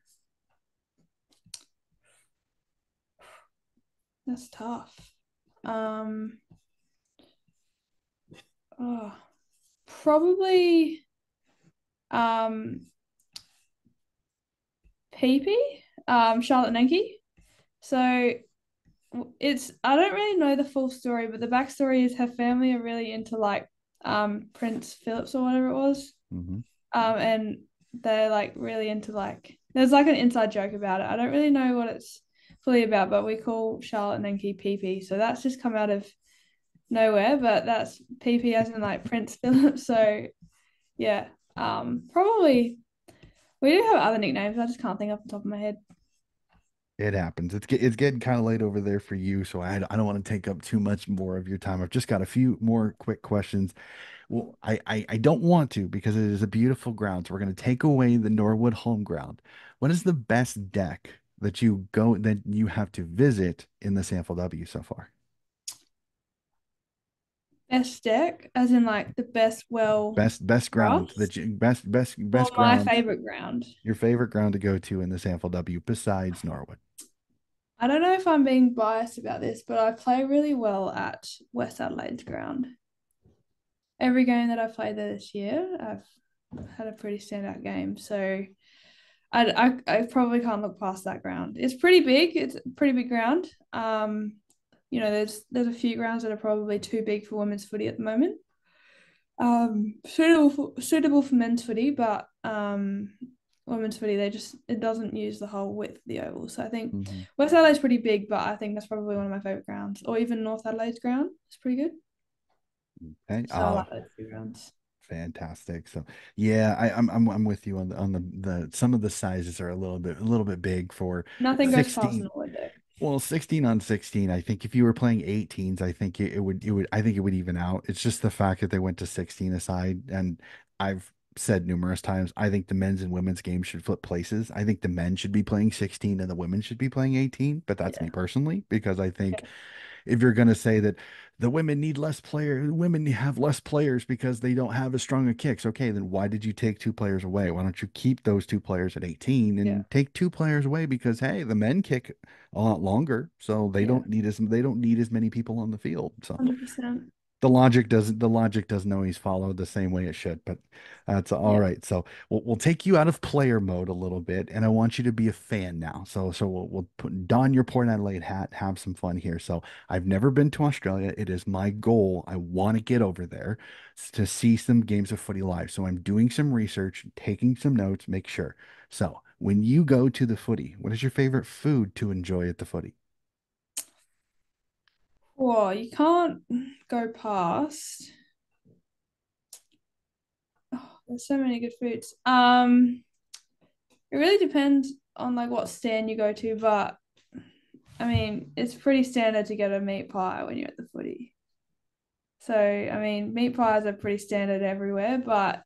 That's tough. Um, oh, Probably um PP, Charlotte Nenke. So it's I don't really know the full story, but the backstory is her family are really into like Prince Phillips or whatever it was. Hmm. And they're like really into like there's like an inside joke about it. I don't really know what it's fully about, but we call Charlotte Nenke PP. So that's just come out of nowhere, but that's PP as in like Prince Philip. So yeah, probably we do have other nicknames. I just can't think off the top of my head. It happens. It's getting kind of late over there for you, so I don't want to take up too much more of your time. I've just got a few more quick questions. Well, I don't want to because it is a beautiful ground. So we're going to take away the Norwood home ground. What is the best deck that you have to visit in the SANFL so far? Best deck, as in like the best well Best ground grass, that you best or my ground, favorite ground. your favorite ground to go to in the SANFL besides Norwood. I don't know if I'm being biased about this, but I play really well at West Adelaide's ground. Every game that I've played there this year, I've had a pretty standout game. So I probably can't look past that ground. It's pretty big. It's a pretty big ground. There's a few grounds that are probably too big for women's footy at the moment. Suitable for men's footy, but women's footy it doesn't use the whole width of the oval. So I think Hmm. West Adelaide's pretty big, but I think that's probably one of my favorite grounds. Or even North Adelaide's ground. It's pretty good. Okay. So I like those two grounds. Fantastic. So yeah, I'm with you on the some of the sizes are a little bit big for Nothing goes past 16. Norwood though. Well, 16 on 16, I think if you were playing 18s, I think I think it would even out. It's just the fact that they went to 16 aside. And I've said numerous times, I think the men's and women's games should flip places. I think the men should be playing 16 and the women should be playing 18, but that's me Yeah. personally, because I think Yeah. if you're going to say that the women need less players, women have less players because they don't have as strong a kicks. Okay, then why did you take two players away? Why don't you keep those two players at 18 Yeah. and take two players away? Because hey, the men kick a lot longer, so Yeah. they don't need as many people on the field. So 100%. the logic doesn't always follow the same way it should, but that's all Yeah. right. So we'll take you out of player mode a little bit, and I want you to be a fan now. So we'll don your Port Adelaide hat, have some fun here. So I've never been to Australia. It is my goal. I want to get over there to see some games of footy live. So I'm doing some research, taking some notes, make sure. So when you go to the footy, what is your favorite food to enjoy at the footy? Whoa, you can't go past. Oh, there's so many good foods. It really depends on like what stand you go to, but I mean, it's pretty standard to get a meat pie when you're at the footy. So, I mean, meat pies are pretty standard everywhere, but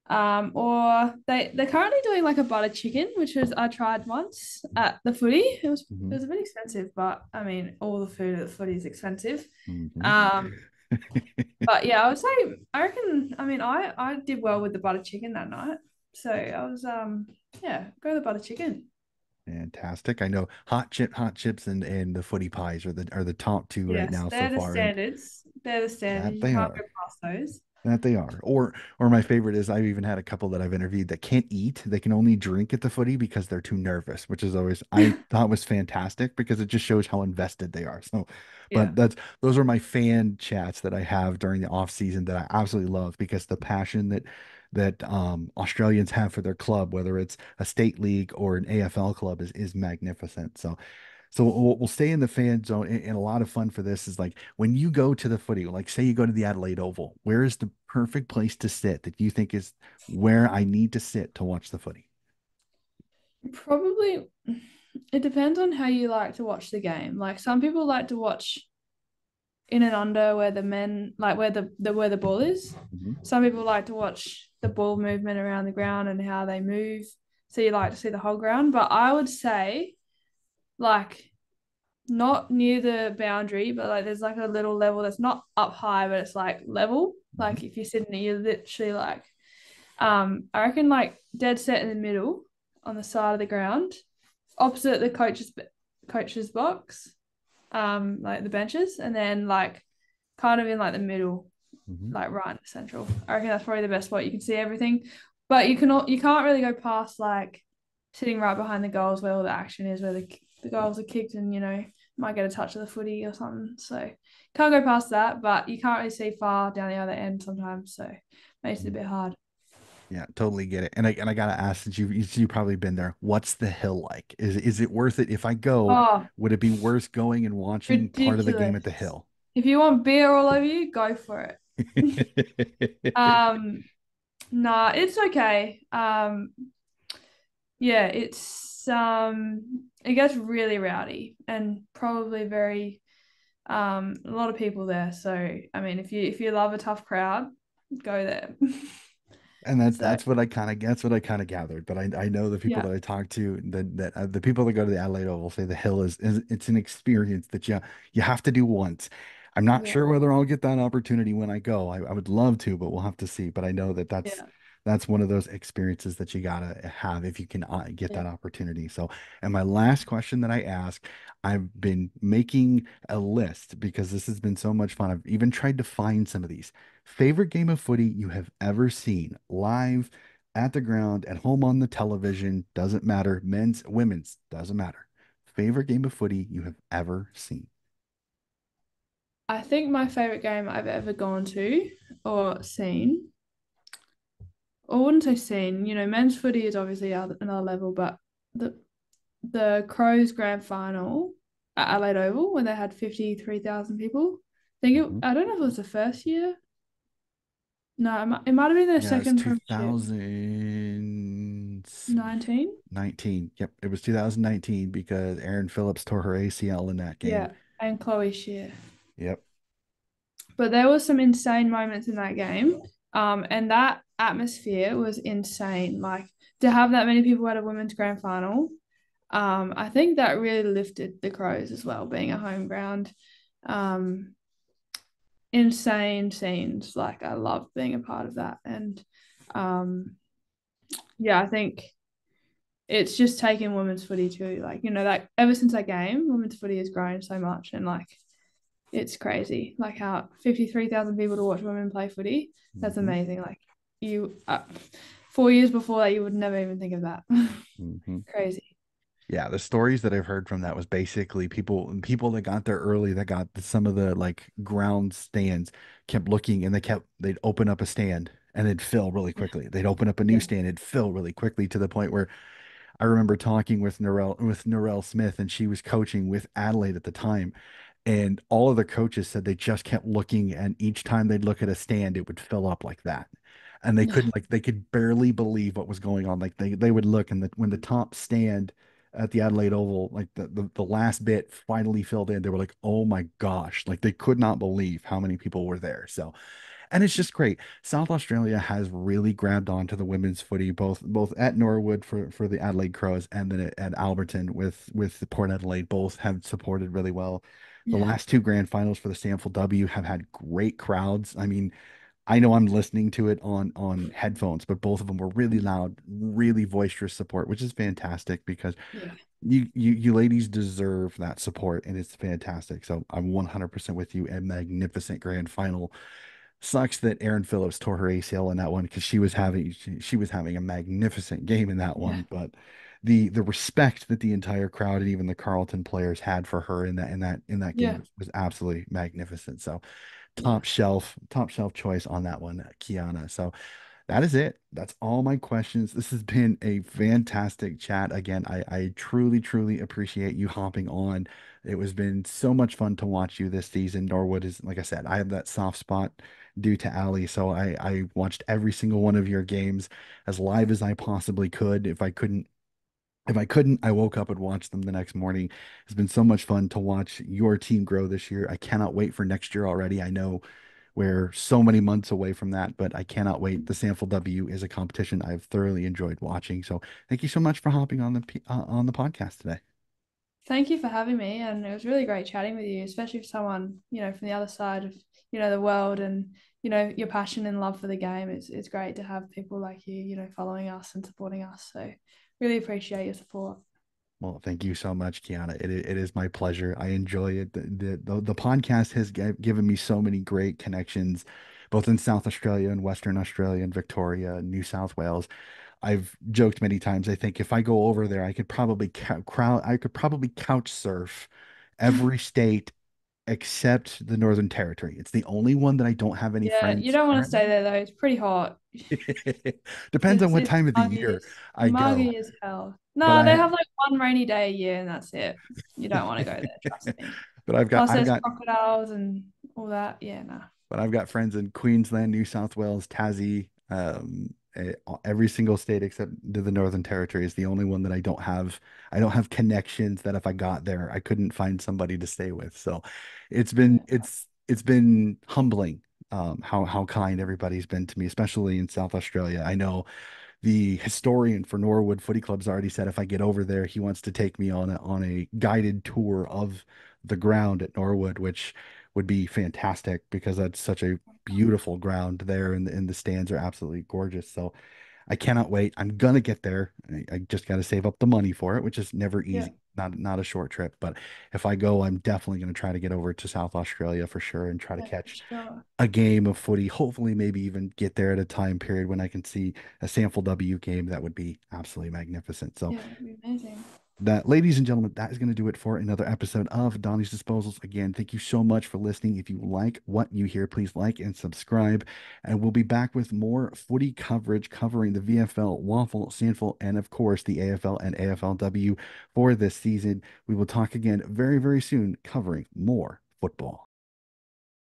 or they're currently doing like a butter chicken, which was I tried once at the footy. It Hmm. was a bit expensive, but I mean, all the food at the footy is expensive. Hmm. Um, but yeah, I would say I reckon. I mean, I did well with the butter chicken that night, so I was yeah, go the butter chicken. Fantastic. I know hot chips and the footy pies are the top two right Yes, now so they're the far, and standards. They're the standards. that You they can't go are. past those. That they are. Or my favorite is I've even had a couple that I've interviewed that can't eat. They can only drink at the footy because they're too nervous, which is always I thought was fantastic because it just shows how invested they are. So, Yeah, but those are my fan chats that I have during the off season that I absolutely love because the passion that Australians have for their club, whether it's a state league or an AFL club, is magnificent. So we'll stay in the fan zone. And a lot of fun for this is like when you go to the footy, like say you go to the Adelaide Oval, where is the perfect place to sit that you think is where I need to sit to watch the footy? probably. It depends on how you like to watch the game. Like some people like to watch in and under where the men like where the ball is. Mhm. Some people like to watch the ball movement around the ground and how they move. So you like to see the whole ground. But I would say like not near the boundary, but like there's like a little level that's not up high, but it's like level. Mhm. Like if you're sitting there, you're literally like I reckon like dead set in the middle on the side of the ground, opposite the coach's box, like the benches, and then like kind of in like the middle. Hmm. like right in the central. I reckon that's probably the best spot. You can see everything, but you can't really go past like sitting right behind the goals where all the action is, where the goals are kicked and might get a touch of the footy or something. So can't go past that, but you can't really see far down the other end sometimes. So makes it a bit hard. Yeah, totally get it. And I gotta ask, since you've probably been there, what's the hill like? Is it worth it? If I go, Oh, would it be worth going and watching part of the game ridiculous. at the hill? If you want beer all over you, go for it. Um, nah, it's okay. Yeah, it gets really rowdy and probably very a lot of people there. So I mean, if you love a tough crowd, go there. And that So that's what I kind of gathered. But I know the people yeah, that I talk to that the people that go to the Adelaide Oval say the hill is it's an experience that you have to do once. I'm not yeah, sure whether I'll get that opportunity when I go. I would love to, but we'll have to see. But I know that yeah, that's one of those experiences that you gotta have if you can get yeah, that opportunity. So, and my last question that I ask, I've been making a list because this has been so much fun. I've even tried to find some of these. Favorite game of footy you have ever seen live at the ground, at home on the television, doesn't matter. Men's, women's, doesn't matter. Favorite game of footy you have ever seen. I think my favorite game I've ever gone to or seen, or I wouldn't say seen, men's footy is obviously another level, but the the Crows grand final at Adelaide Oval when they had 53,000 people. Mhm. I don't know if it was the first year. No, it might have been their Yeah, it's second premiership. 2019. 19? Yep, it was 2019 because Aaron Phillips tore her ACL in that game. Yeah, and Chloe Shear. Yep. But there was some insane moments in that game. And that atmosphere was insane. Like to have that many people at a women's grand final, I think that really lifted the Crows as well, being a home ground. Um, insane scenes. Like I love being a part of that. And yeah, I think it's just taken women's footy to like, that ever since that game, women's footy has grown so much and like it's crazy. Like how 53,000 people to watch women play footy. That's Hmm. amazing. Like you 4 years before that you would never even think of that. Hmm. Crazy. Yeah, the stories that I've heard from that was basically people that got there early that got some of the like ground stands kept looking and they'd open up a stand and it'd fill really Yeah. quickly. They'd open up a new Yeah. stand, it'd fill really quickly to the point where I remember talking with Norel Smith, and she was coaching with Adelaide at the time. And all of the coaches said they just kept looking, and each time they'd look at a stand, it would fill up like that. And they Yeah. couldn't like they could barely believe what was going on. Like they would look and when the top stand at the Adelaide Oval, like the last bit finally filled in, they were like, oh my gosh, like they could not believe how many people were there. So and it's just great. South Australia has really grabbed onto the women's footy, both at Norwood for the Adelaide Crows and then at Alberton with the Port Adelaide. Both have supported really well. The Yeah. last two grand finals for the SANFL W have had great crowds. I mean, I know I'm listening to it on headphones, but both of them were really loud, really boisterous support, which is fantastic because Yeah. you ladies deserve that support and it's fantastic. So I'm 100% with you. A magnificent grand final. Sucks that Aaron Phillips tore her ACL in that one because she was having a magnificent game in that Yeah. one. But the respect that the entire crowd and even the Carlton players had for her in that game Yeah. was absolutely magnificent. So Yeah. top shelf choice on that one, Kiana. So that is it. That's all my questions. This has been a fantastic chat. Again, I truly, truly appreciate you hopping on. It was been so much fun to watch you this season. Norwood is, like I said, I have that soft spot due to Ali. So I watched every single one of your games as live as I possibly could. If I couldn't, I woke up and watched them the next morning. It's been so much fun to watch your team grow this year. I cannot wait for next year already. I know we're so many months away from that, but I cannot wait. The Sample W is a competition I've thoroughly enjoyed watching. So thank you so much for hopping on the podcast today. Thank you for having me. And it was really great chatting with you, especially for someone, from the other side of, the world and, your passion and love for the game. It's great to have people like you, following us and supporting us. So really appreciate your support. Well, thank you so much, Kiana. It is my pleasure. I enjoy it. The podcast has given me so many great connections both in South Australia and Western Australia and Victoria and New South Wales. I've joked many times. I think if I go over there, I could probably couch surf every state except the Northern Territory. It's the only one that I don't have any Yeah, you friends don't want to stay currently. there though. It's pretty hot. Depends on It's what it's time of the muggy year as I go. muggy as hell. But No, they I have like one rainy day a year and that's it. You don't want to go there, trust me. but Plus I've there's got crocodiles and all that. Yeah, no. but I've got friends in Queensland, New South Wales, Tassie, every single state except the Northern Territory is the only one that I don't have connections that if I got there, I couldn't find somebody to stay with. So Yeah, it's been humbling how kind everybody's been to me, especially in South Australia. I know the historian for Norwood Footy Club's already said if I get over there, he wants to take me on a guided tour of the ground at Norwood, which would be fantastic because that's such a beautiful ground there, and the stands are absolutely gorgeous. So I cannot wait. I'm gonna get there. I just got to save up the money for it, which is never yeah, easy. Not a short trip, but if I go, I'm definitely gonna try to get over to South Australia for sure and try to yeah, for catch sure. a game of footy. Hopefully, maybe even get there at a time period when I can see a SANFL W game. That would be absolutely magnificent. So, Yeah, it'd be amazing. that, ladies and gentlemen, that is going to do it for another episode of Donnie's Disposals. Again, thank you so much for listening. If you like what you hear, please like and subscribe. And we'll be back with more footy coverage covering the VFL, Waffle, SANFL, and of course the AFL and AFLW for this season. We will talk again very, very soon covering more football.